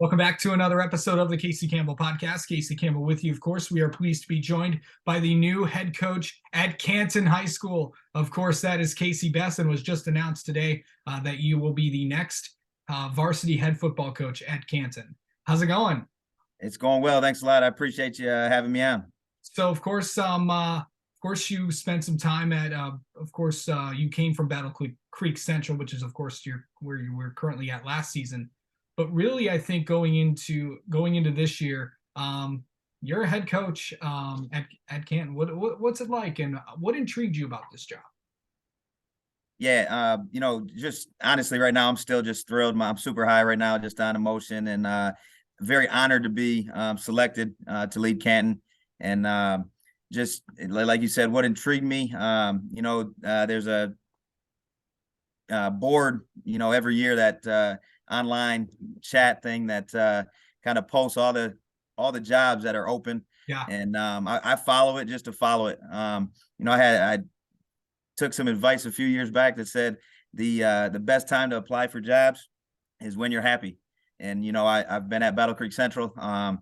Welcome back to another episode of the Casey Campbell Podcast. Casey Campbell with you, of course. We are pleased to be joined by the new head coach at Canton High School. Of course, that is Casey Bess, and was just announced today that you will be the next varsity head football coach at Canton. How's it going? It's going well. Thanks a lot. I appreciate you having me on. So, of course, you spent some time at, you came from Battle Creek Central, which is, of course, where you were currently at last season. But really, I think going into this year, you're a head coach at Canton. What's it like, and what intrigued you about this job? Yeah, just honestly, right now I'm still just thrilled. I'm super high right now, just on emotion, and very honored to be selected to lead Canton. And just like you said, what intrigued me, there's a board, every year that online chat thing that kind of posts all the jobs that are open. Yeah. And I follow it just to follow it. I took some advice a few years back that said the best time to apply for jobs is when you're happy. And I've been at Battle Creek Central. I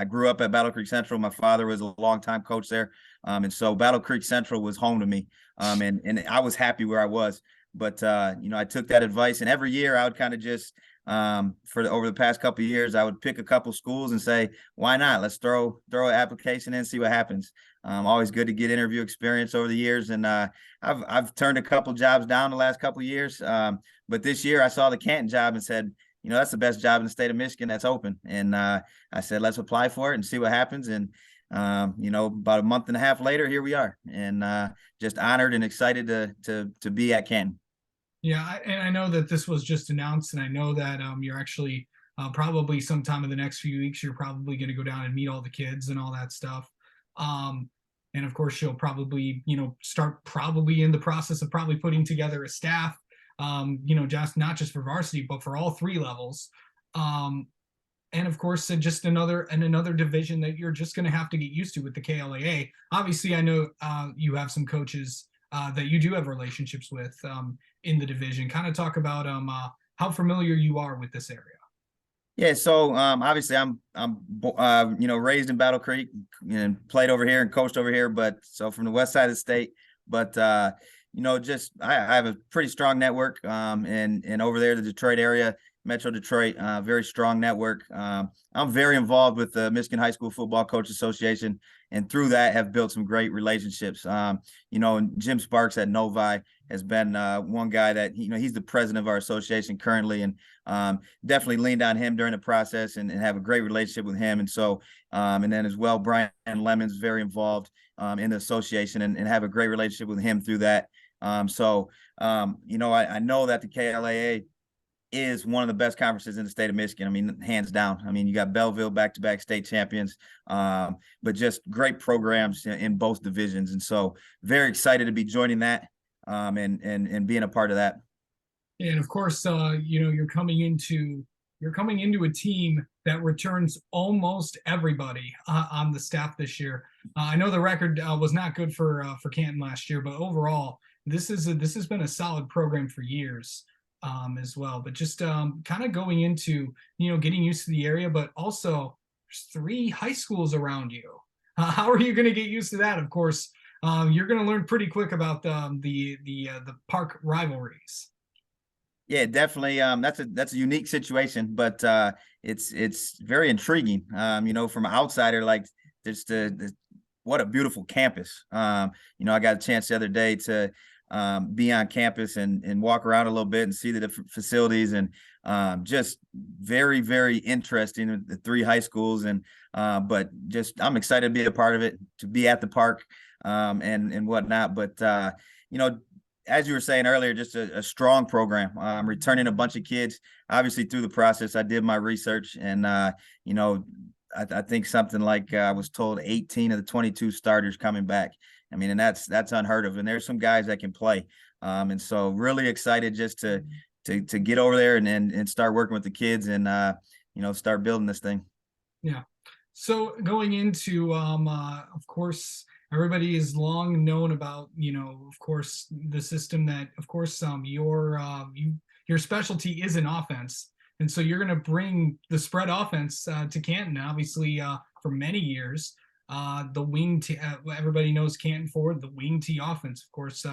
grew up at Battle Creek Central. My father was a longtime coach there, and so Battle Creek Central was home to me. And I was happy where I was. But I took that advice, and every year I would kind of just over the past couple of years, I would pick a couple schools and say, why not? Let's throw an application in, see what happens. Always good to get interview experience over the years, and I've turned a couple jobs down the last couple of years. But this year I saw the Canton job and said, that's the best job in the state of Michigan that's open, and I said, let's apply for it and see what happens. And about a month and a half later, here we are, and just honored and excited to be at Canton. Yeah, and I know that this was just announced, and I know that you're actually probably sometime in the next few weeks, you're probably going to go down and meet all the kids and all that stuff. And of course, you'll probably, start probably in the process of probably putting together a staff, just not just for varsity, but for all three levels. And of course, just another division that you're just going to have to get used to with the KLAA. Obviously, I know you have some coaches that you do have relationships with in the division. Kind of talk about how familiar you are with this area. Yeah, so obviously I'm raised in Battle Creek and played over here and coached over here, but so from the west side of the state. But I have a pretty strong network, and over there the Detroit area, Metro Detroit, very strong network. I'm very involved with the Michigan High School Football Coach Association, and through that have built some great relationships. And Jim Sparks at Novi has been one guy that he's the president of our association currently, and definitely leaned on him during the process and have a great relationship with him. And so and then as well, Brian Lemon's very involved in the association and have a great relationship with him through that. I know that the KLAA is one of the best conferences in the state of Michigan. I mean, hands down. I mean, you got Belleville back-to-back state champions, but just great programs in both divisions. And so very excited to be joining that and being a part of that. And of course, you're coming into a team that returns almost everybody on the staff this year. I know the record was not good for Canton last year, but overall, this has been a solid program for years. As well, but just kind of going into getting used to the area, but also there's three high schools around you. How are you going to get used to that? Of course, you're going to learn pretty quick about the park rivalries. Yeah, definitely. That's a unique situation, but it's very intriguing. From an outsider, like just what a beautiful campus. I got a chance the other day to be on campus and walk around a little bit and see the different facilities, and just very, very interesting, the three high schools. And but just I'm excited to be a part of it, to be at the park and whatnot. But as you were saying earlier, just a strong program. Returning a bunch of kids. Obviously, through the process, I did my research, and I think something like I was told 18 of the 22 starters coming back. I mean, and that's unheard of. And there's some guys that can play. And so really excited just to get over there and start working with the kids and, start building this thing. Yeah. So going into, of course, everybody is long known about, of course, the system that, of course, your specialty is in offense. And so you're going to bring the spread offense to Canton, obviously, for many years. The wing T, everybody knows Canton Ford, the wing T offense, of course,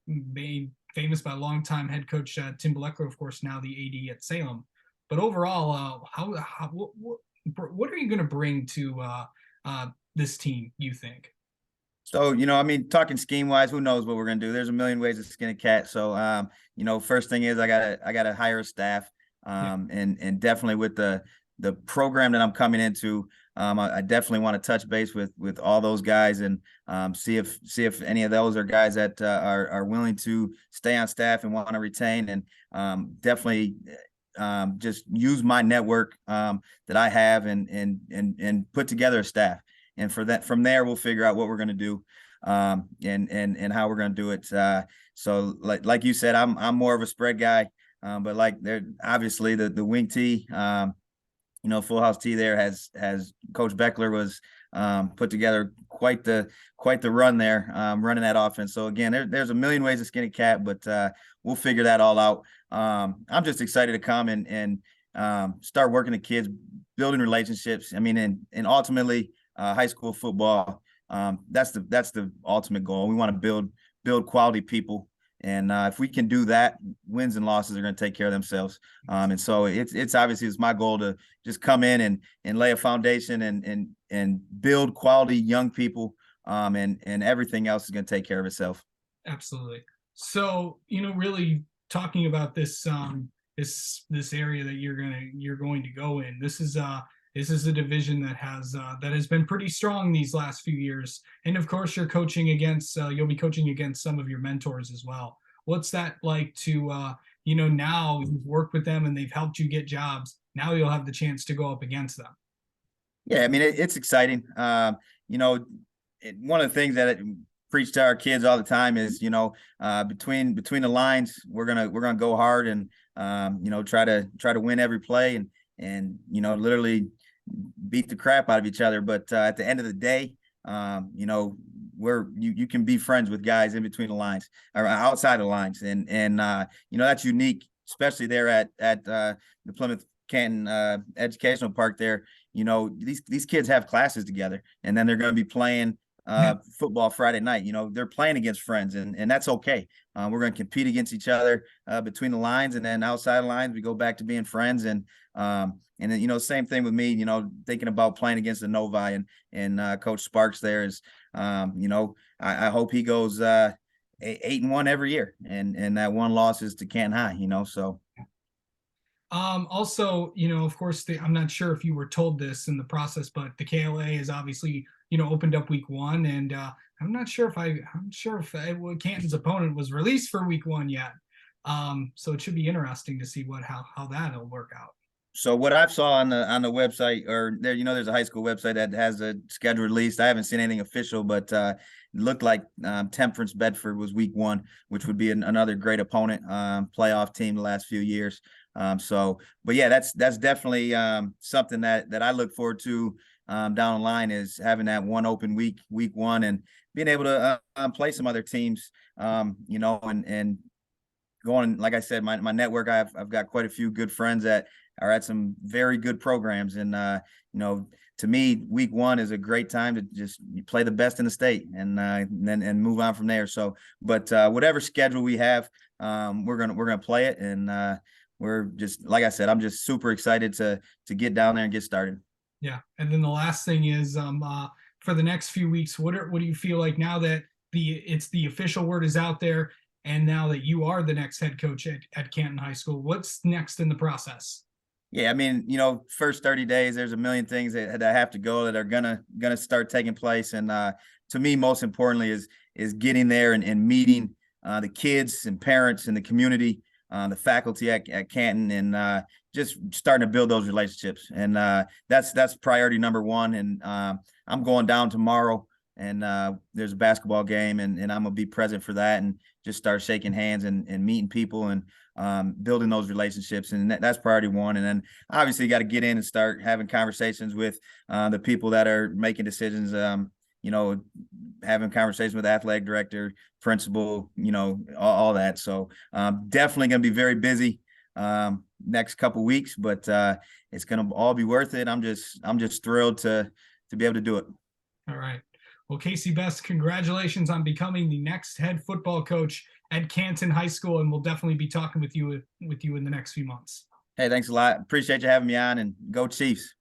made famous by longtime head coach Tim Bleckler, of course, now the AD at Salem. But overall, what are you going to bring to this team, you think? So, I mean, talking scheme wise, who knows what we're gonna do? There's a million ways to skin a cat. So, first thing is I gotta hire a staff. Yeah. And definitely with the program that I'm coming into, I definitely want to touch base with all those guys and see if any of those are guys that are willing to stay on staff and want to retain, and definitely just use my network that I have and put together a staff. And from there, we'll figure out what we're going to do, and how we're going to do it. So like you said, I'm more of a spread guy, but like they're obviously the wing T, Full House T there has Coach Beckler was put together quite the run there, running that offense. So again, there's a million ways to skin a cat, but we'll figure that all out. I'm just excited to come and start working the kids, building relationships. I mean, and ultimately, high school football, that's the ultimate goal. We want to build quality people, and if we can do that, wins and losses are going to take care of themselves. And so it's obviously it's my goal to just come in and lay a foundation and build quality young people, and everything else is going to take care of itself. Absolutely. So, really talking about this this area that you're going to go in. This is a division that has been pretty strong these last few years. And of course, you'll be coaching against some of your mentors as well. What's that like to now you've worked with them and they've helped you get jobs. Now you'll have the chance to go up against them. Yeah, I mean it's exciting. One of the things that preach to our kids all the time is between the lines we're gonna go hard and try to win every play and literally beat the crap out of each other. But at the end of the day, you can be friends with guys in between the lines or outside the lines, and that's unique, especially there at the Plymouth Canton Educational Park. There, these kids have classes together, and then they're going to be playing football Friday night. They're playing against friends, and that's okay. We're going to compete against each other between the lines, and then outside the lines, we go back to being friends. And then, same thing with me, thinking about playing against the Novi and Coach Sparks there is, I hope he goes 8-1 every year. And that one loss is to Canton High, so. Also, of course, I'm not sure if you were told this in the process, but the KLA is obviously, opened up week 1, and I'm sure if Canton's opponent was released for week 1 yet. So it should be interesting to see how that'll work out. So what I've saw on the website, or there, there's a high school website that has a schedule released. I haven't seen anything official, but it looked like Temperance Bedford was week 1, which would be another great opponent, playoff team the last few years. But yeah, that's definitely something that I look forward to down the line, is having that one open week 1, and being able to play some other teams, and going, like I said, my network, I've got quite a few good friends that are at some very good programs. And, to me, week 1 is a great time to just play the best in the state and then move on from there. So, but whatever schedule we have, we're going to play it. And we're just, like I said, I'm just super excited to get down there and get started. Yeah. And then the last thing is, for the next few weeks, what do you feel like now that the official word is out there, and now that you are the next head coach at Canton High School, what's next in the process? Yeah, I mean, first 30 days, there's a million things that have to go, that are gonna start taking place. And to me, most importantly, is getting there and meeting the kids and parents and the community, the faculty at Canton, and just starting to build those relationships. And that's priority number 1. And I'm going down tomorrow, and there's a basketball game, and I'm gonna be present for that, and just start shaking hands and meeting people and building those relationships. And that's priority 1. And then obviously you got to get in and start having conversations with the people that are making decisions, having conversations with athletic director, principal, all that. So definitely going to be very busy. next couple weeks, but it's gonna all be worth it. I'm just thrilled to be able to do it. All right. Well, Casey Bess, congratulations on becoming the next head football coach at Canton High School, and we'll definitely be talking with you in the next few months. Hey, thanks a lot. Appreciate you having me on, and go Chiefs.